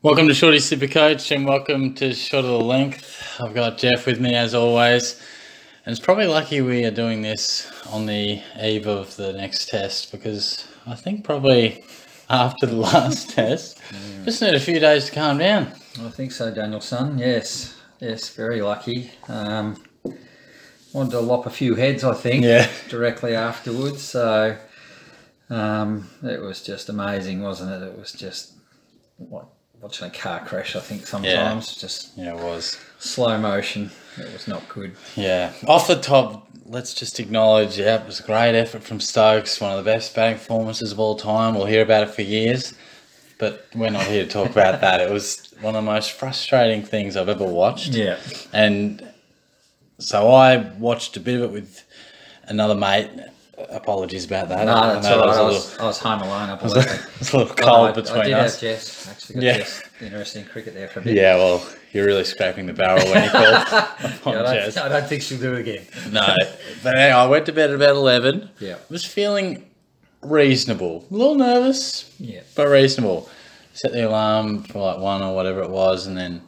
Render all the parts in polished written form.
Welcome to Shorty Supercoach and welcome to Short of the Length. I've got Jeff with me as always, and it's probably lucky we are doing this on the eve of the next test because I think probably after the last test, just need a few days to calm down. I think so, Danielson. Yes, very lucky. Wanted to lop a few heads, I think, directly afterwards. So it was just amazing, wasn't it? It was just like watching a car crash, I think, sometimes. It was. Slow motion. It was not good. Yeah. Off the top, let's just acknowledge, it was a great effort from Stokes, one of the best batting performances of all time. We'll hear about it for years, but we're not here to talk about that. It was one of the most frustrating things I've ever watched. Yeah. And so I watched a bit of it with another mate. Apologies about that. No, that's all right. I was home alone. I believe it was a little cold between us. I did have Jess. Actually got Jess interested in cricket there for a bit. Yeah, well, you're really scraping the barrel when you called on Jess. I don't think she'll do it again. No. But anyway, I went to bed at about 11. Yeah. Was feeling reasonable. A little nervous, but reasonable. Set the alarm for like 1 or whatever it was, and then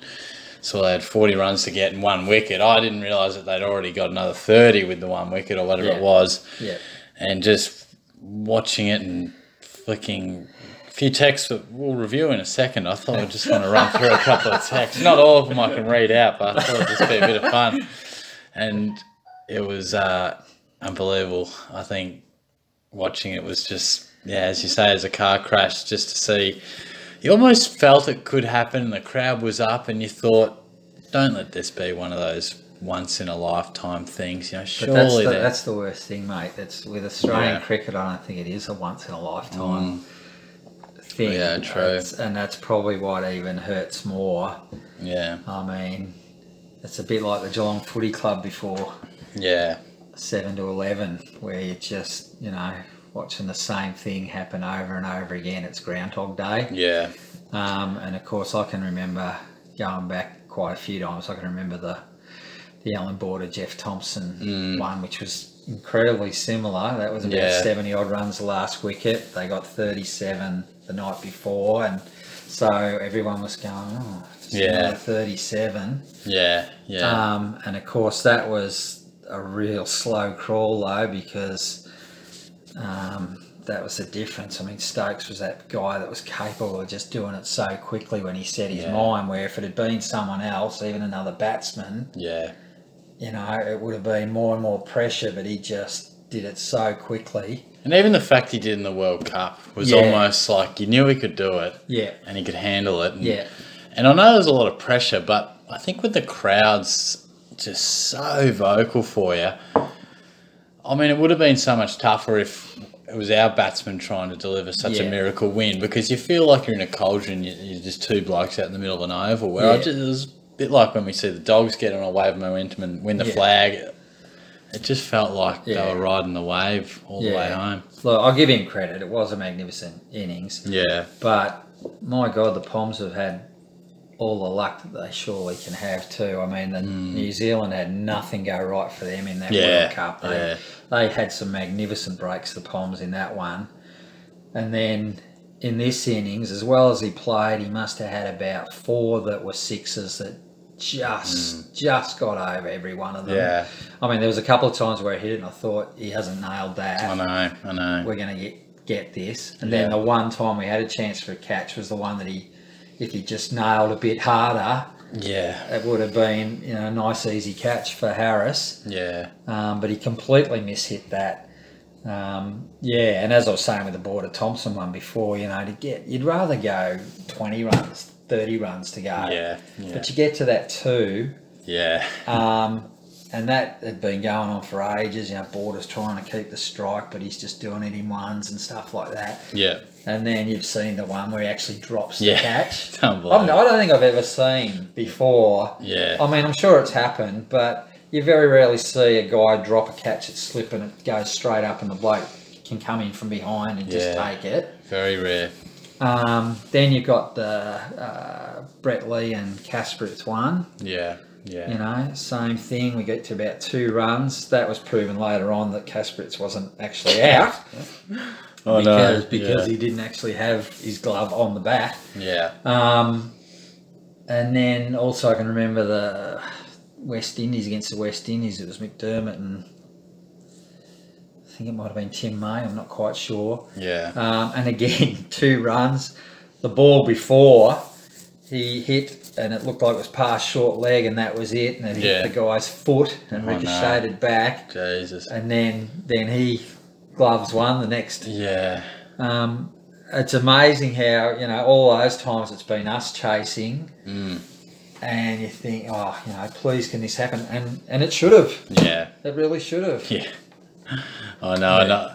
so they had 40 runs to get in 1 wicket. I didn't realise that they'd already got another 30 with the 1 wicket or whatever it was. Yeah. And just watching it and flicking a few texts that we'll review in a second. I thought I'd just want to run through a couple of texts. Not all of them I can read out, but I thought it'd just be a bit of fun. And it was unbelievable. I think watching it was just, as you say, as a car crash, just to see. You almost felt it could happen and the crowd was up and you thought, don't let this be one of those once in a lifetime things, surely that's the worst thing, mate. That's with Australian cricket. I don't think it is a once in a lifetime thing. Yeah, true. And that's probably what even hurts more. Yeah. I mean, it's a bit like the Geelong Footy Club before 7 to 11, where you're just, watching the same thing happen over and over again. It's Groundhog Day. Yeah. And of course I can remember going back quite a few times. I can remember the Allen Border Jeff Thompson one, which was incredibly similar. That was about 70 odd runs the last wicket. They got 37 the night before, and so everyone was going, another 37. And of course that was a real slow crawl though, because that was the difference. I mean, Stokes was that guy that was capable of just doing it so quickly when he set his mind, where if it had been someone else, even another batsman, it would have been more and more pressure, but he just did it so quickly. And even the fact he did in the World Cup was almost like you knew he could do it and he could handle it. And I know there's a lot of pressure, but I think with the crowds just so vocal for you, I mean, it would have been so much tougher if it was our batsman trying to deliver such a miracle win, because you feel like you're in a cauldron, you're just two blokes out in the middle of an oval, where it was a bit like when we see the Dogs get on a wave of momentum and win the flag. It just felt like they were riding the wave all the way home. Look, I'll give him credit. It was a magnificent innings. Yeah. But, my God, the Poms have had all the luck that they surely can have too. I mean, New Zealand had nothing go right for them in that World Cup. They had some magnificent breaks, the Poms, in that one. And then in this innings, as well as he played, he must have had about 4 that were sixes that just got over every one of them. Yeah. I mean, there was a couple of times where he hit it and I thought, he hasn't nailed that. I know. We're going to get this. And then the one time we had a chance for a catch was the one that if he just nailed a bit harder, it would have been a nice easy catch for Harris. But he completely mishit that. And as I was saying with the Border Thompson one before, you'd rather go 20 runs, 30 runs to go. But you get to that 2. And that had been going on for ages. Border's trying to keep the strike, but he's just doing it in ones and stuff like that. And then you've seen the one where he actually drops the catch. I don't think I've ever seen before. I mean, I'm sure it's happened, but you very rarely see a guy drop a catch at slip and it goes straight up and the bloke can come in from behind and just take it. Very rare. Then you've got the Brett Lee and Kasparitz one. Same thing. We get to about 2 runs. That was proven later on that Kasparitz wasn't actually out. Because he didn't actually have his glove on the bat. And then also I can remember the West Indies against the West Indies. It was McDermott and I think it might have been Tim May. I'm not quite sure. Yeah. And again, 2 runs. The ball before he hit, and it looked like it was past short leg, and that was it. And it hit the guy's foot and ricocheted back. Jesus. And then he gloves one the next. Yeah. It's amazing how, all those times it's been us chasing, and you think, please can this happen? And it should have. Yeah. It really should have. Yeah. I know.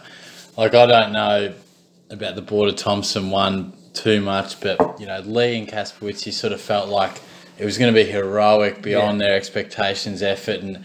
Like, I don't know about the Border Thompson one too much, but, Lee and Kaspowicz, you sort of felt like it was going to be heroic beyond their expectations, effort, and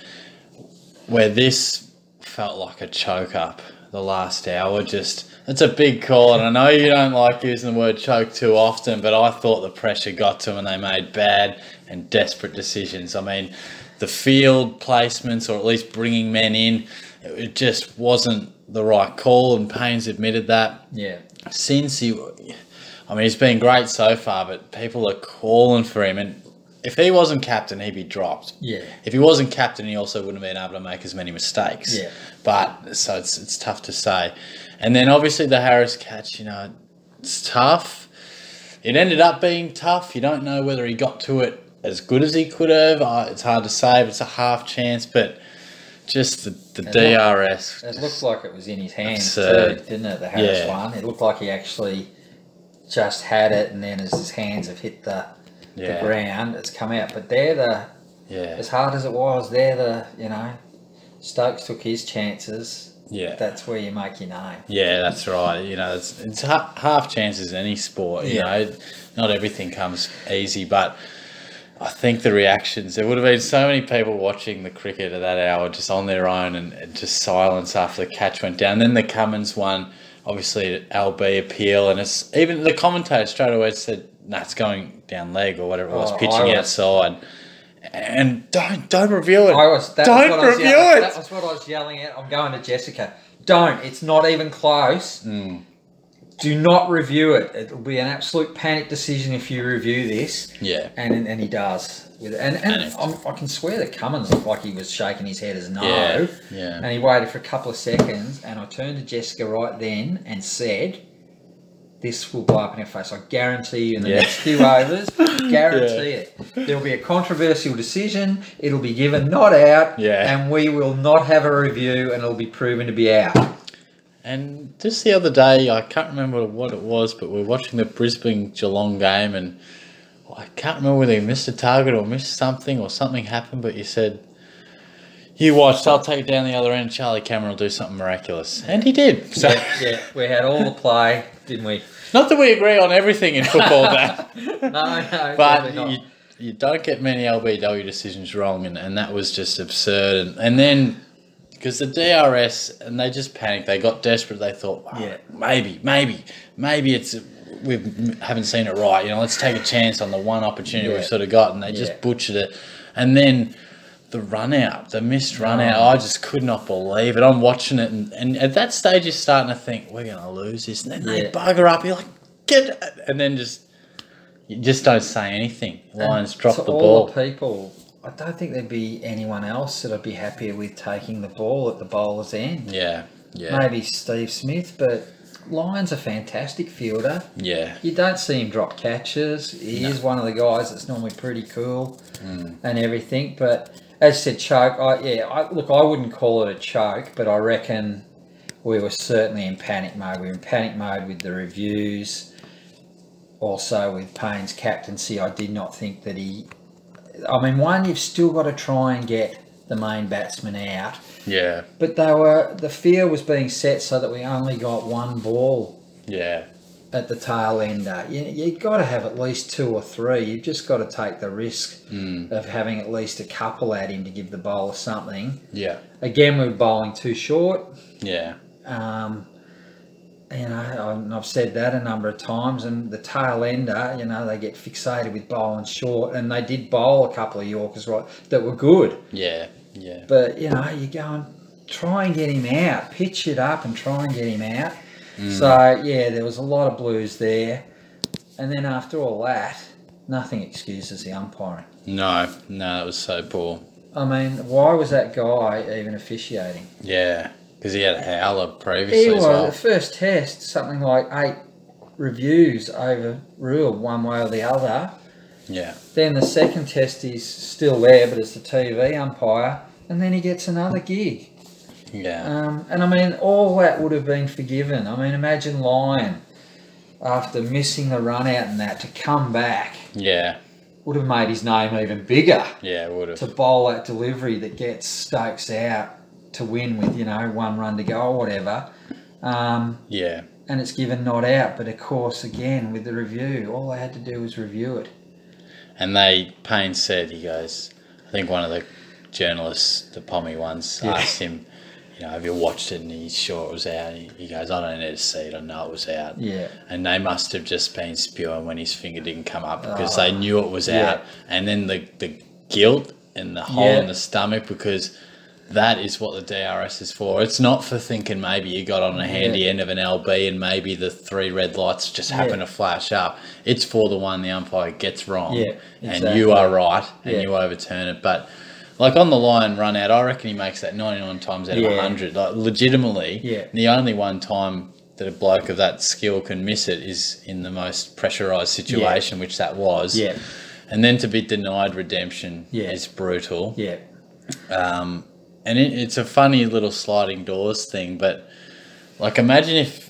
where this felt like a choke up the last hour. It's a big call, and I know you don't like using the word choke too often, but I thought the pressure got to them and they made bad and desperate decisions. I mean, the field placements, or at least bringing men in, it just wasn't the right call, and Payne's admitted that. Yeah. Since he's been great so far, but people are calling for him, and if he wasn't captain, he'd be dropped. Yeah. If he wasn't captain, he also wouldn't have been able to make as many mistakes. Yeah. But so it's tough to say. And then obviously the Harris catch, it's tough. It ended up being tough. You don't know whether he got to it as good as he could have. It's hard to say. It's a half chance, but just the DRS. It looked like it was in his hands too, didn't it? The Harris one. It looked like he actually just had it, and then as his hands have hit the ground, it's come out. But as hard as it was, Stokes took his chances. Yeah, that's where you make your name. Yeah, that's right. It's half chances in any sport. Not everything comes easy, but I think the reactions, there would have been so many people watching the cricket at that hour just on their own, and just silence after the catch went down. Then the Cummins one, obviously LB appeal, and it's even the commentator straight away said, it's going down leg or whatever it was, pitching outside. And don't review it. Don't review it. That was what I was yelling at. I'm going to Jessica. Don't. It's not even close. Do not review it. It'll be an absolute panic decision if you review this. Yeah. And he does. I can swear that Cummins looked like he was shaking his head as no. Yeah. And he waited for a couple of seconds, and I turned to Jessica right then and said, this will blow up in our face. I guarantee you in the next few overs, guarantee it. There'll be a controversial decision. It'll be given not out, and we will not have a review, and it'll be proven to be out. And just the other day, I can't remember what it was, but we were watching the Brisbane Geelong game, and I can't remember whether you missed a target or missed something or something happened, but you said, you watched, I'll take you down the other end, Charlie Cameron will do something miraculous. And he did. So we had all the play, didn't we? Not that we agree on everything in football, No, but you don't get many LBW decisions wrong, and that was just absurd. And then, because the DRS, and they just panicked, they got desperate, they thought, maybe we haven't seen it right, let's take a chance on the one opportunity we've sort of got, and they just butchered it. And then the the missed run out, I just could not believe it. I'm watching it, and at that stage you're starting to think, we're going to lose this. And then they bugger up, you're like, get it. And then you just don't say anything. Lions drop the ball. All the people, I don't think there'd be anyone else that I'd be happier with taking the ball at the bowler's end. Yeah. Maybe Steve Smith, but Lyon's a fantastic fielder. Yeah. You don't see him drop catches. He is one of the guys that's normally pretty cool and everything. But as I said, choke, I wouldn't call it a choke, but I reckon we were certainly in panic mode. We were in panic mode with the reviews. Also with Payne's captaincy, I did not think that you've still got to try and get the main batsman out. Yeah. But the field was being set so that we only got one ball. Yeah. At the tail ender. You've got to have at least 2 or 3. You've just got to take the risk of having at least a couple at him to give the bowler something. Yeah. Again, we were bowling too short. Yeah. I've said that a number of times, and the tail ender, they get fixated with bowling short, and they did bowl a couple of Yorkers that were good. Yeah. But, you go and try and get him out, pitch it up and try and get him out. So, there was a lot of blues there. And then after all that, nothing excuses the umpiring. No, it was so poor. I mean, why was that guy even officiating? Yeah, because he had a howler previously as well. The first test, something like 8 reviews overruled one way or the other. Yeah. Then the second test, he's still there, but it's the TV umpire, and then he gets another gig. Yeah. And I mean, all that would have been forgiven. I mean, imagine Lyon, after missing the run out and that, to come back. Yeah. Would have made his name even bigger. Yeah, it would have. To bowl that delivery that gets Stokes out to win with, 1 run to go or whatever. Yeah. And it's given not out. But of course, again, with the review, all they had to do was review it. And Payne said, he goes, I think one of the journalists, the Pommy ones, asked him, have you watched it? And he's sure it was out. He goes, I don't need to see it. I know it was out. Yeah. And they must have just been spewing when his finger didn't come up because they knew it was out. And then the guilt and the hole in the stomach, because that is what the DRS is for. It's not for thinking maybe you got on a handy end of an LB and maybe the 3 red lights just happen to flash up. It's for the one the umpire gets wrong. Yeah, exactly. And you are right and you overturn it. But like on the Lyon run out, I reckon he makes that 99 times out of 100. Like legitimately, the only one time that a bloke of that skill can miss it is in the most pressurised situation, which that was. Yeah. And then to be denied redemption is brutal. Yeah. And it's a funny little sliding doors thing, but like imagine if,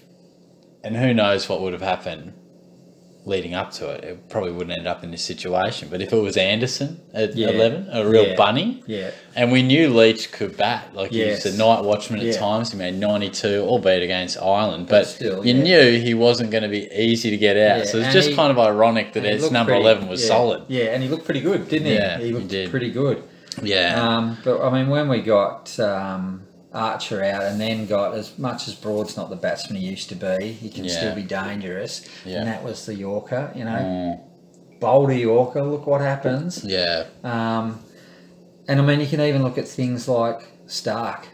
and who knows what would have happened leading up to it. It probably wouldn't end up in this situation. But if it was Anderson at 11, a real bunny, and we knew Leach could bat, like he was a night watchman at times, he made 92, albeit against Ireland, but still, you knew he wasn't going to be easy to get out. So it's just kind of ironic that his number 11 was solid. Yeah, and he looked pretty good, didn't he? Yeah, he looked pretty good. Yeah. But I mean, when we got Archer out and then got, as much as Broad's not the batsman he used to be, he can still be dangerous. Yeah. And that was the Yorker, Boulder Yorker, look what happens. Yeah. And I mean, you can even look at things like Stark.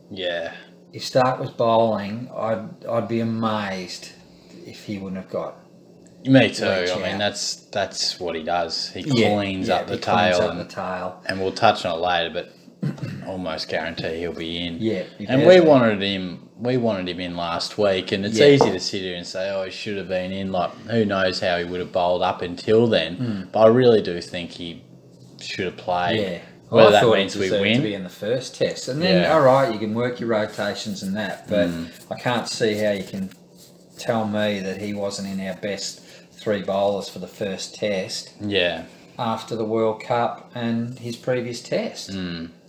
Yeah. If Stark was bowling, I'd be amazed if he wouldn't have got. Me too. I mean, that's what he does. He cleans up the tail. And we'll touch on it later, but almost guarantee he'll be in. Yeah. And we wanted him in last week, and it's easy to sit here and say, oh, he should have been in. Like, who knows how he would have bowled up until then. But I really do think he should have played. Yeah. Whether that means we win. To be in the first test. And then, all right, you can work your rotations and that, but I can't see how you can tell me that he wasn't in our best 3 bowlers for the first test. Yeah. After the World Cup and his previous test.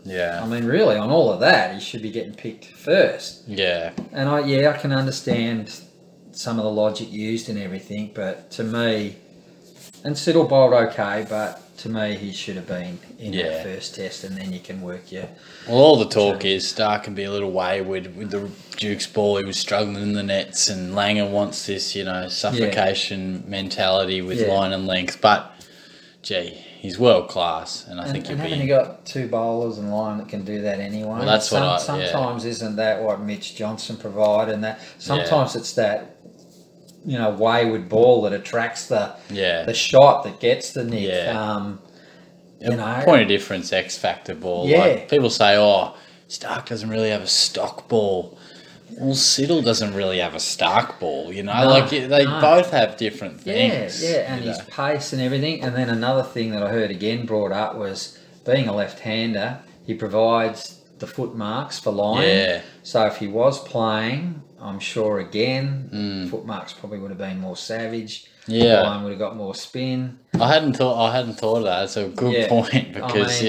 Yeah. I mean, really, on all of that, he should be getting picked first. Yeah. And I can understand some of the logic used and everything, but to me, and Siddle bowled okay, but to me, he should have been in that first test, and then you can work your... Well, all the talk is Stark can be a little wayward with the Duke's ball. He was struggling in the nets, and Langer wants this, suffocation mentality with line and length. But, gee, he's world class, and I think he'll be... And haven't you got 2 bowlers in line that can do that anyway? Well, that's sometimes isn't that what Mitch Johnson provided? And that sometimes it's that... wayward ball that attracts the shot that gets the nick. Point of difference, X factor ball. Yeah. Like, people say, oh, Stark doesn't really have a stock ball. Well, Siddle doesn't really have a Stark ball, they both have different things. Yeah, and his pace and everything. And then another thing that I heard again brought up was being a left-hander, he provides the foot marks for line. Yeah. So if he was playing, I'm sure again, foot marks probably would have been more savage. Yeah. Line would have got more spin. I hadn't thought of that. It's a good point because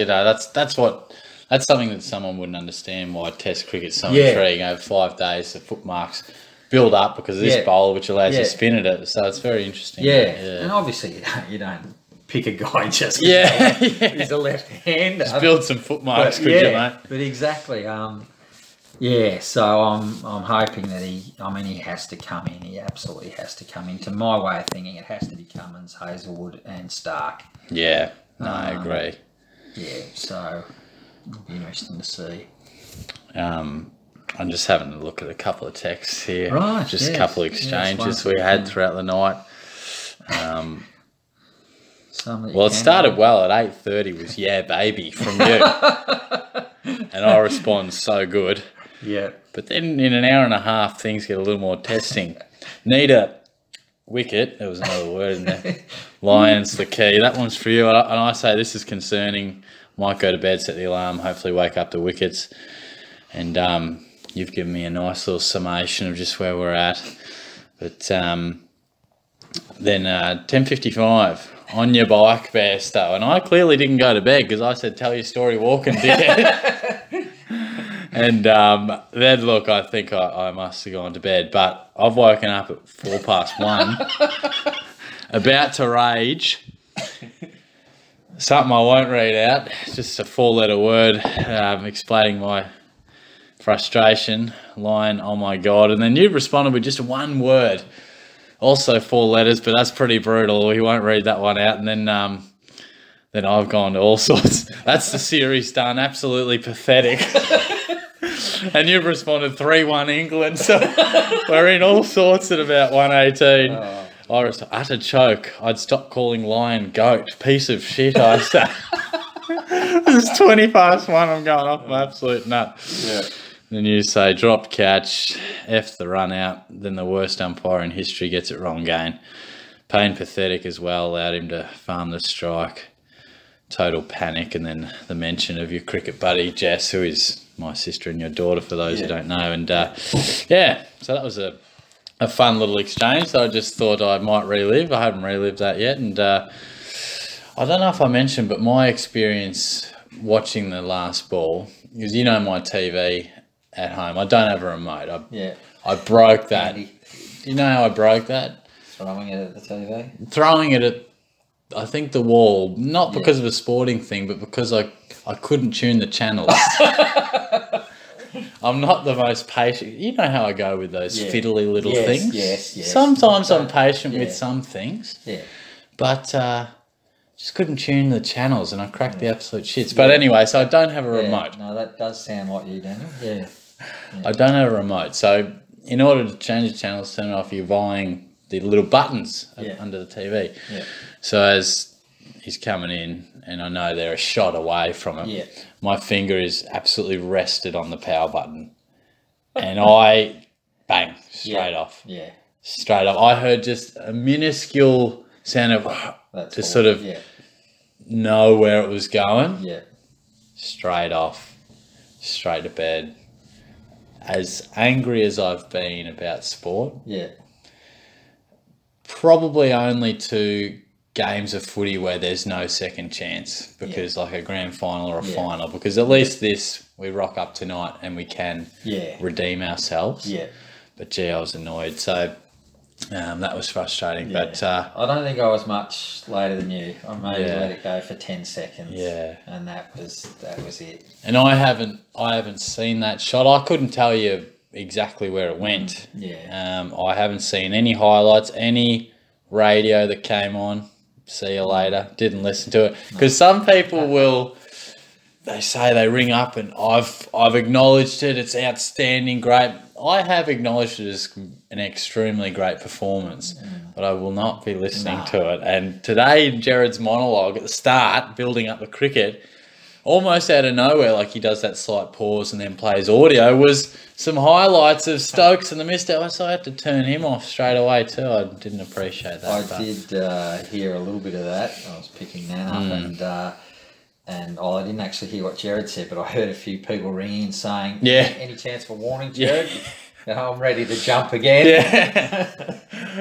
that's something that someone wouldn't understand why Test cricket's so intriguing. Over 5 days, the foot marks build up because of this bowler, which allows you to spin at it. So it's very interesting. Yeah. And obviously you don't pick a guy just because he's a left-hander. Just build some foot marks, could you, mate? But exactly. So I'm hoping that he has to come in. He absolutely has to come in. To my way of thinking, it has to be Cummins, Hazelwood and Stark. Yeah, no, I agree. Yeah, so it'll be interesting to see. I'm just having a look at a couple of texts here. Right, just a couple of exchanges we had throughout the night. Well, it started well at 8:30 was "Yeah, baby" from you. And I respond so good. Yeah. But then in an hour and a half, things get a little more testing. Need a wicket. There was another word in there. Lion's the key. That one's for you. And I say this is concerning. Might go to bed, set the alarm, hopefully wake up the wickets. And you've given me a nice little summation of just where we're at. But then 10:55 on your bike, Bairstow. And I clearly didn't go to bed because I said, tell your story walking, dickhead. And then, look, I think I must have gone to bed. But I've woken up at 1:04, about to rage. Something I won't read out, just a 4-letter word explaining my frustration. Line, oh my God. And then you responded with just one word. Also 4 letters, but that's pretty brutal. We won't read that one out. And then I've gone to all sorts. That's the series done. Absolutely pathetic. And you've responded 3-1 England. So we're in all sorts at about 1:18. Oh. I was utter choke. I'd stop calling lion goat. Piece of shit, I say. It's 1:20. I'm going off my absolute nut. Yeah. Then you say, drop catch, F the run out, then the worst umpire in history gets it wrong again. Payne pathetic as well, allowed him to farm the strike. Total panic, and then the mention of your cricket buddy, Jess, who is my sister and your daughter, for those who don't know. And yeah, so that was a fun little exchange that I just thought I might relive. I haven't relived that yet. And I don't know if I mentioned, but my experience watching the last ball, because you know my TV at home, I don't have a remote. I broke that. Do you know how I broke that? Throwing it at the TV? Throwing it at, I think, the wall, not because of a sporting thing, but because I couldn't tune the channels. I'm not the most patient. You know how I go with those fiddly little things? Yes. Sometimes I'm patient with some things. Yeah. But just couldn't tune the channels and I cracked the absolute shits. But anyway, so I don't have a remote. No, that does sound like you, Daniel. Yeah. I don't have a remote. So in order to change the channels, turn it off, you're buying the little buttons under the TV. Yeah. So as he's coming in, and I know they're a shot away from him, my finger is absolutely rested on the power button. And I, bang, straight off. Yeah. Straight off. I heard just a minuscule sound of to sort of know where it was going. Yeah. Straight off. Straight to bed. As angry as I've been about sport. Yeah. Probably only 2 games of footy where there's no second chance, because like a grand final or a final, because at least this, we rock up tonight and we can redeem ourselves. Yeah. But gee, I was annoyed. So that was frustrating. Yeah. But I don't think I was much later than you. I maybe let it go for 10 seconds. Yeah. And that was it. And I haven't seen that shot. I couldn't tell you exactly where it went. Yeah. I haven't seen any highlights, any radio that came on. See you later. Didn't listen to it, because some people they say they ring up and I've acknowledged it. It's outstanding, great. I have acknowledged it as an extremely great performance, but I will not be listening to it. And today in Jared's monologue at the start, building up the cricket, almost out of nowhere, like he does that slight pause and then plays audio, was some highlights of Stokes and the missed out. So I had to turn him off straight away too. I didn't appreciate that. I did hear a little bit of that. I was picking that up, and I didn't actually hear what Jared said, but I heard a few people ringing and saying, any chance for warning, Jared? I'm ready to jump again.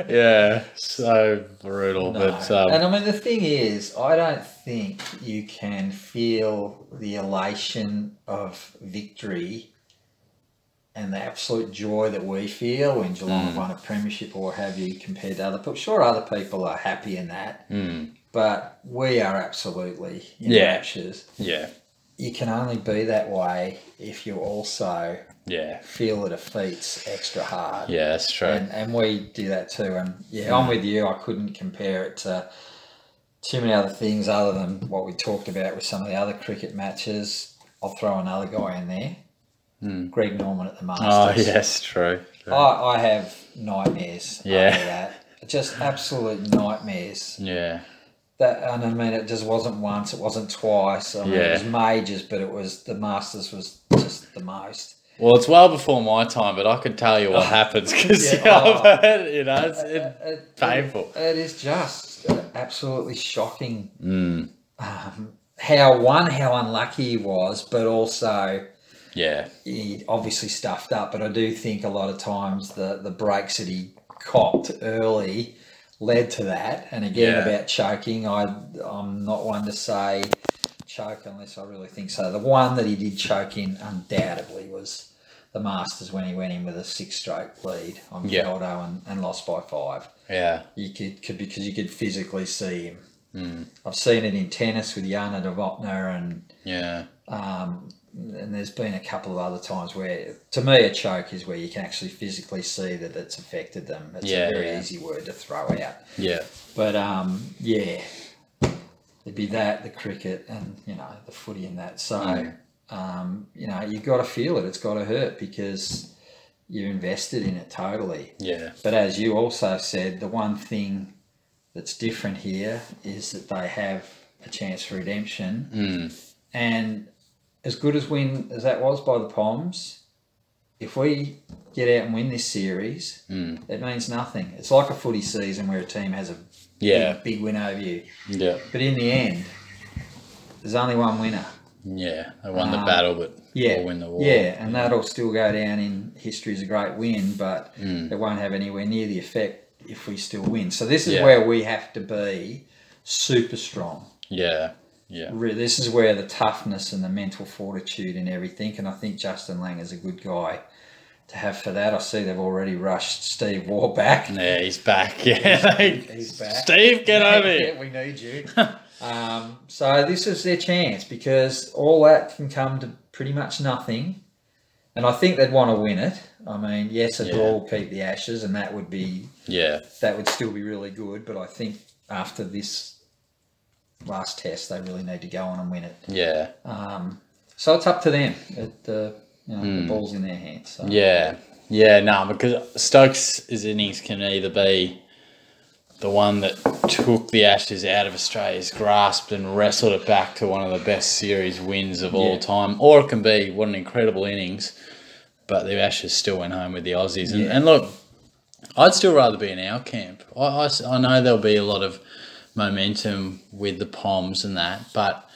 Yeah, so brutal. No. But and I mean, the thing is, I don't think you can feel the elation of victory and the absolute joy that we feel when Geelong have won a premiership or what have you, compared to other people. Sure, other people are happy in that, but we are absolutely in raptures. Yeah. You can only be that way if you also feel the defeats extra hard. Yeah, that's true. And we do that too. And I'm with you. I couldn't compare it to too many other things other than what we talked about with some of the other cricket matches. I'll throw another guy in there. Greg Norman at the Masters. Oh, yes, true. I have nightmares after that. Just absolute nightmares. Yeah. And I mean, it just wasn't once, it wasn't twice. I mean, it was majors, but it was the Masters was just the most. Well, it's well before my time, but I can tell you what happens because I've heard, it's painful. It is just absolutely shocking. How unlucky he was, but also he obviously stuffed up. But I do think a lot of times the breaks that he copped early led to that. And again, about choking, I'm not one to say choke unless I really think so. The one that he did choke in undoubtedly was the Masters when he went in with a 6-stroke lead on Geldo and lost by 5. Yeah, you could because you could physically see him. I've seen it in tennis with Jana Novotná and there's been a couple of other times where, to me, a choke is where you can actually physically see that it's affected them. It's a very easy word to throw out. Yeah. But, it'd be that, the cricket and, the footy and that. So, you've got to feel it. It's got to hurt because you're invested in it totally. Yeah. But as you also said, the one thing that's different here is that they have a chance for redemption. And as good as win as that was by the Poms, if we get out and win this series, it means nothing. It's like a footy season where a team has a big win over you. Yeah. But in the end, there's only one winner. Yeah, they won the battle, but we'll win the war. Yeah, and that'll still go down in history as a great win, but it won't have anywhere near the effect if we still win. So this is where we have to be super strong. Yeah, yeah. This is where the toughness and the mental fortitude and everything, and I think Justin Langer is a good guy to have for that. I see they've already rushed Steve Waugh back. Yeah, he's back. Yeah, he's back. Steve, get over here. Yeah, we need you. So this is their chance because all that can come to pretty much nothing. And I think they'd want to win it. I mean, yes, a draw will keep the Ashes, and that would be that would still be really good. But I think after this last test, they really need to go on and win it. Yeah. So it's up to them. The ball's in their hands. So. Yeah. Because Stokes' innings can either be the one that took the Ashes out of Australia's grasp and wrestled it back to one of the best series wins of all time, or it can be what an incredible innings, but the Ashes still went home with the Aussies. And look, I'd still rather be in our camp. I know there'll be a lot of momentum with the Poms and that, but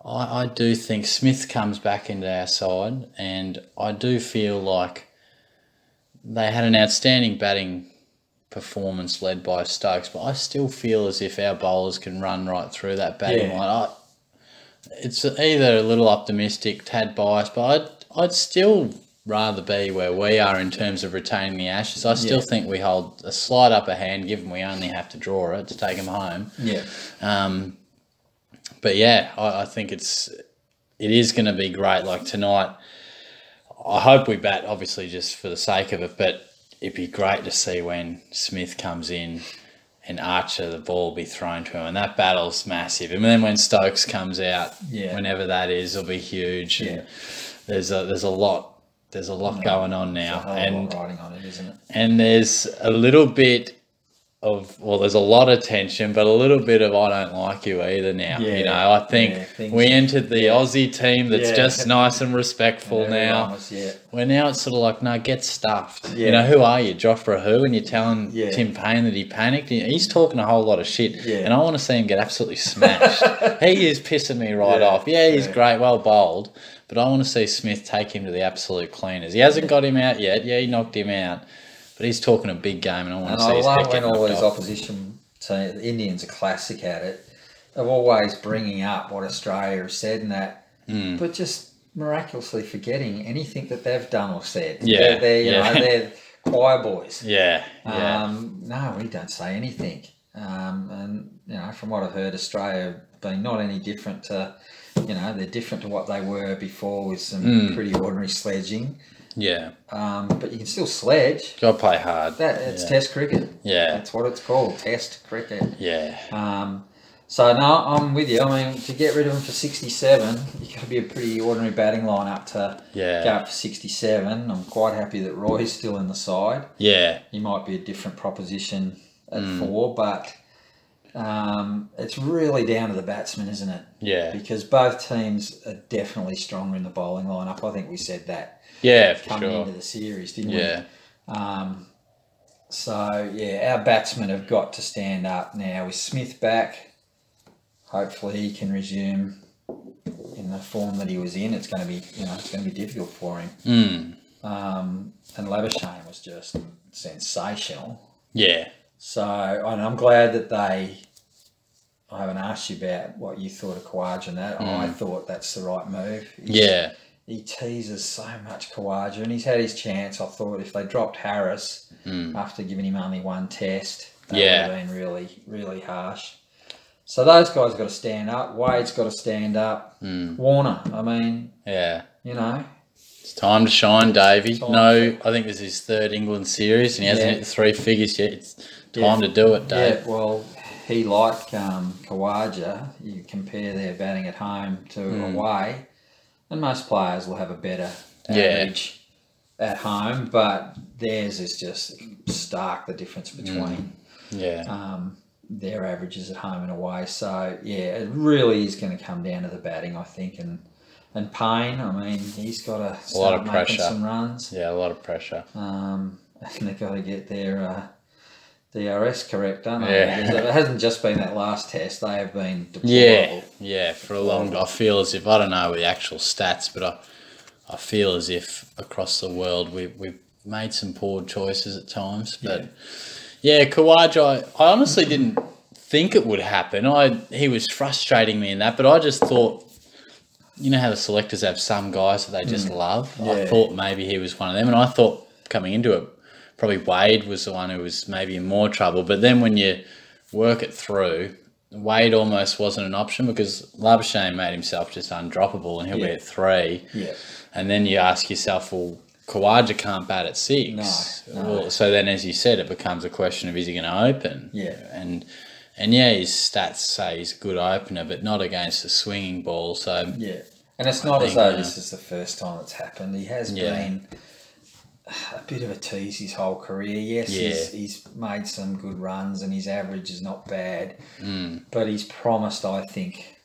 I do think Smith comes back into our side, and I do feel like they had an outstanding batting performance led by Stokes, but I still feel as if our bowlers can run right through that batting line. It's either a little optimistic, tad biased, but I'd still rather be where we are in terms of retaining the Ashes. I still think we hold a slight upper hand, given we only have to draw it to take them home. But I think it is going to be great. Like tonight, I hope we bat, obviously, just for the sake of it, but it'd be great to see when Smith comes in and Archer, the ball will be thrown to him, and that battle's massive. And then when Stokes comes out, whenever that is, it'll be huge. And there's a lot going on now, and riding on it, isn't it? And there's a little bit of there's a lot of tension, but a little bit of I don't like you either now. I think we entered the Aussie team that's just nice and respectful now. Where now it's sort of like, no, get stuffed. Who are you, Joffrey who? And you're telling Tim Payne that he panicked. He's talking a whole lot of shit, and I want to see him get absolutely smashed. He is pissing me right off. He's great, well bowled, but I want to see Smith take him to the absolute cleaners. He hasn't got him out yet. He knocked him out. But he's talking a big game, and I want to see his head get knocked off. And I love when all these opposition teams, the Indians are classic at it, of always bringing up what Australia has said and that, but just miraculously forgetting anything that they've done or said. They're choir boys. No, we don't say anything. And from what I've heard, Australia being not any different to, they're different to what they were before with some pretty ordinary sledging. But you can still sledge. Got to play hard. It's Test cricket. That's what it's called, Test cricket. So no, I'm with you. I mean, to get rid of him for 67, you got to be a pretty ordinary batting lineup to go up for 67. I'm quite happy that Roy's still in the side. He might be a different proposition at 4, but It's really down to the batsmen, isn't it? Yeah. Because both teams are definitely stronger in the bowling lineup. I think we said that. Yeah, for coming sure. into the series, didn't we? Yeah. So yeah, our batsmen have got to stand up now. With Smith back, hopefully he can resume in the form that he was in. It's going to be, it's going to be difficult for him. And Labuschagne was just sensational. Yeah. So, and I'm glad that I haven't asked you about what you thought of Khawaja and that. I thought that's the right move. He teases so much Khawaja, and he's had his chance. I thought if they dropped Harris after giving him only one test, that would have been really, really harsh. So those guys got to stand up. Wade's got to stand up. Warner, I mean, it's time to shine, Davey. I think this is his third England series, and he hasn't hit the 3 figures yet. It's time to do it, Dave. Yeah, well, he like Khawaja. You compare their batting at home to away, and most players will have a better average at home, but theirs is just stark, the difference between their averages at home and away. So, yeah, it really is going to come down to the batting, I think, and Payne, I mean, he's got to start making some runs. Yeah, a lot of pressure. And they've got to get their DRS correct, don't they? Yeah. Because it hasn't just been that last test. They have been deplorable. Yeah, for a long... I feel as if... I don't know the actual stats, but I feel as if across the world we've made some poor choices at times. But, Khawaja, I honestly didn't think it would happen. He was frustrating me in that, but I just thought... You know how the selectors have some guys that they just love? Yeah. I thought maybe he was one of them. And I thought coming into it, probably Wade was the one who was maybe in more trouble. But then when you work it through, Wade almost wasn't an option because Labuschagne made himself just undroppable and he'll be at 3. Yeah. And then you ask yourself, well, Khawaja can't bat at 6. No. Well, so then, as you said, it becomes a question of is he going to open? Yeah. And his stats say he's a good opener, but not against a swinging ball. So and it's not as though this is the first time it's happened. He has been a bit of a tease his whole career. Yes, he's made some good runs and his average is not bad, but he's promised, I think,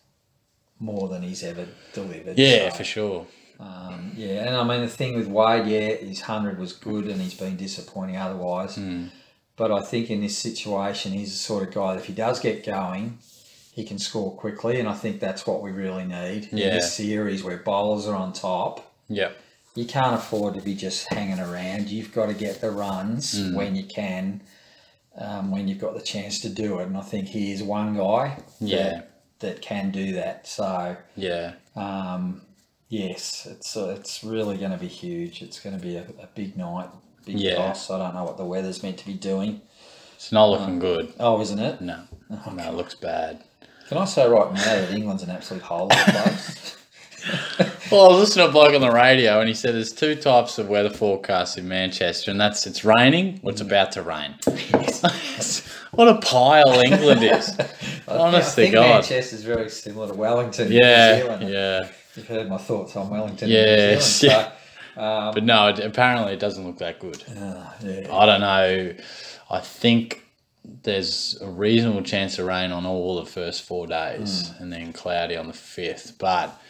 more than he's ever delivered. Yeah, so, for sure. And I mean the thing with Wade, his 100 was good and he's been disappointing otherwise. But I think in this situation, he's the sort of guy that if he does get going, he can score quickly. And I think that's what we really need in this series where bowlers are on top. Yeah. You can't afford to be just hanging around. You've got to get the runs when you can, when you've got the chance to do it. And I think he is one guy that can do that. So, yes, it's really going to be huge. It's going to be a big night. Big toss. I don't know what the weather's meant to be doing. It's not looking good. Oh, isn't it? No. Oh, no, it looks bad. Can I say right now that England's an absolute hole of a place? Well, I was listening to a bloke on the radio and he said there's 2 types of weather forecasts in Manchester, and that's it's raining or it's about to rain. What a pile England is. Honestly, I think Manchester's very similar to Wellington, New Zealand. Yeah. You've heard my thoughts on Wellington, New Zealand. So, but no, apparently it doesn't look that good. I don't know. I think there's a reasonable chance of rain on all the first 4 days and then cloudy on the 5th. But,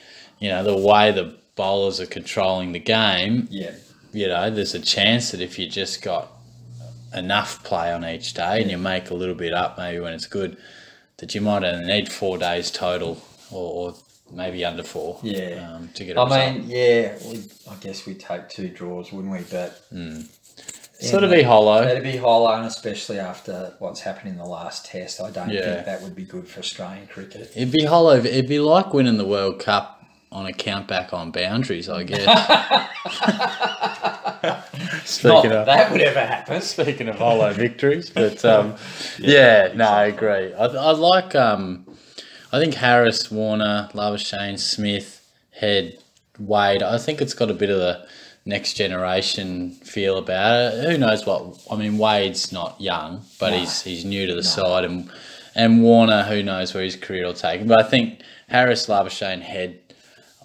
the way the bowlers are controlling the game, there's a chance that if you just got enough play on each day and you make a little bit up maybe when it's good, that you might only need 4 days total or maybe under 4 to get a result. I guess we'd take 2 draws, wouldn't we? But it'd be hollow. It'd be hollow, and especially after what's happened in the last test, I don't think that would be good for Australian cricket. It'd be hollow. It'd be like winning the World Cup on a countback on boundaries, I guess. That would ever happen. Speaking of hollow victories, but I agree. I like. I think Harris, Warner, Labuschagne, Smith, Head, Wade. I think it's got a bit of the next generation feel about it. Who knows what? I mean, Wade's not young, but he's new to the side, and Warner, who knows where his career will take him. But I think Harris, Labuschagne, Head,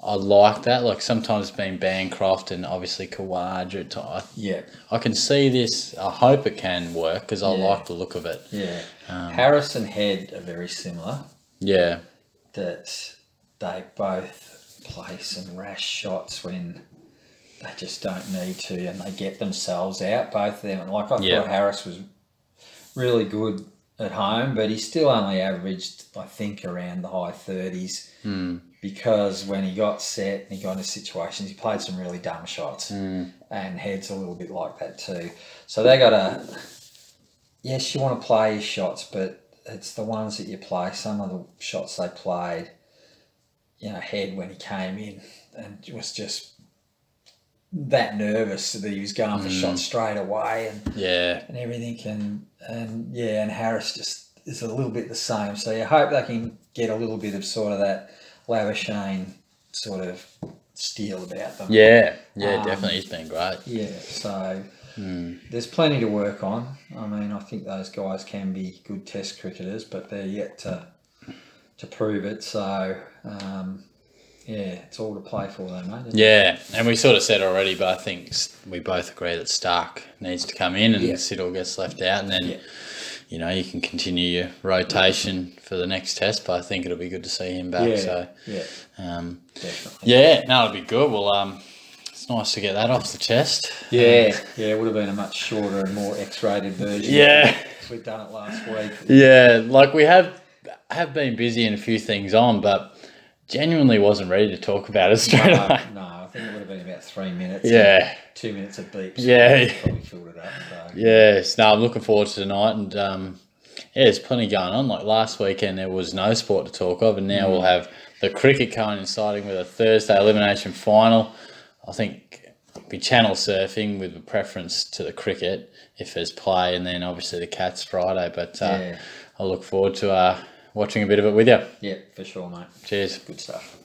I like that. Like sometimes it's been Bancroft and obviously Kawaja. Yeah. I can see this. I hope it can work because I like the look of it. Yeah. Harris and Head are very similar. Yeah. That they both play some rash shots when they just don't need to, and they get themselves out, both of them. And like I thought Harris was really good at home, but he still only averaged, I think, around the high 30s. Because when he got set and he got into situations, he played some really dumb shots. And Head's a little bit like that too. So they got to, yes, you want to play your shots, but it's the ones that you play. Some of the shots they played, you know, Head when he came in and was just that nervous that he was going for shots straight away and everything. And Harris just is a little bit the same. So you hope they can get a little bit of sort of that Labuschagne sort of steel about them. Yeah, definitely. He's been great. Yeah, so there's plenty to work on. I mean, I think those guys can be good test cricketers, but they're yet to prove it. So, it's all to play for though, mate. Yeah, and we sort of said already, but I think we both agree that Stark needs to come in and Siddle gets left out, and then you know, you can continue your rotation for the next test, but I think it'll be good to see him back. Definitely. It'll be good. Well, it's nice to get that off the chest. Yeah, it would have been a much shorter and more X-rated version. Yeah. We've done it last week. Yeah, like we have been busy and a few things on, but genuinely wasn't ready to talk about it straight away. No, I think it would have been about 3 minutes. Yeah. 2 minutes of beeps. Yeah. Probably filled it up. So. Yes. No, I'm looking forward to tonight, and there's plenty going on. Like last weekend, there was no sport to talk of, and now we'll have the cricket coinciding with a Thursday elimination final. I think it'll be channel surfing with a preference to the cricket if there's play, and then obviously the Cats Friday. But I look forward to watching a bit of it with you. Yeah, for sure, mate. Cheers. Good stuff.